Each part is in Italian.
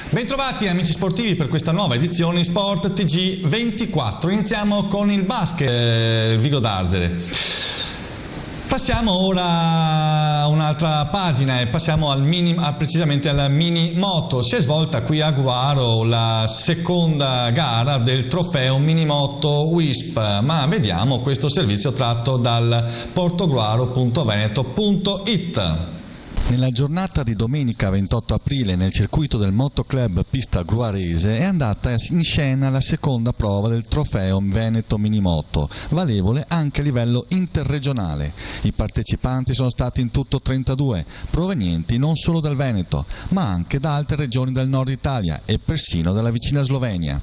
Bentrovati amici sportivi per questa nuova edizione Sport TG24. Iniziamo con il basket Vigo d'Arzere. Passiamo ora a un'altra pagina e passiamo precisamente al mini moto. Si è svolta qui a Gruaro la seconda gara del trofeo Minimoto WISP, ma vediamo questo servizio tratto dal portogruaro.veneto.it. Nella giornata di domenica 28 aprile nel circuito del Motoclub Pista Gruarese è andata in scena la seconda prova del trofeo Veneto Minimoto, valevole anche a livello interregionale. I partecipanti sono stati in tutto 32, provenienti non solo dal Veneto, ma anche da altre regioni del nord Italia e persino dalla vicina Slovenia.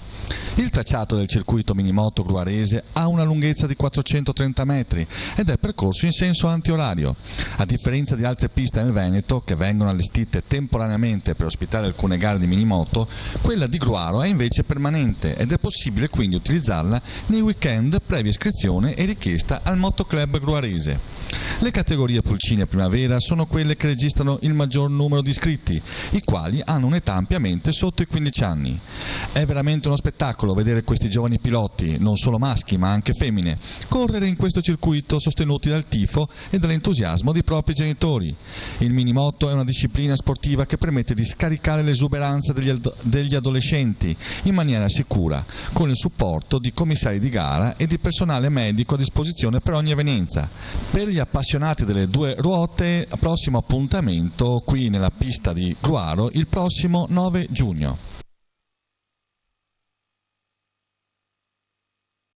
Il tracciato del circuito Minimoto Gruarese ha una lunghezza di 430 metri ed è percorso in senso antiorario. A differenza di altre piste nel Veneto, che vengono allestite temporaneamente per ospitare alcune gare di minimoto, quella di Gruaro è invece permanente ed è possibile quindi utilizzarla nei weekend previa iscrizione e richiesta al Motoclub Gruarese. Le categorie Pulcini e Primavera sono quelle che registrano il maggior numero di iscritti, i quali hanno un'età ampiamente sotto i 15 anni. È veramente uno spettacolo vedere questi giovani piloti, non solo maschi ma anche femmine, correre in questo circuito sostenuti dal tifo e dall'entusiasmo dei propri genitori. Il minimoto è una disciplina sportiva che permette di scaricare l'esuberanza degli adolescenti in maniera sicura, con il supporto di commissari di gara e di personale medico a disposizione per ogni evenienza. Per gli appassionati delle due ruote, prossimo appuntamento qui nella pista di Gruaro il prossimo 9 giugno.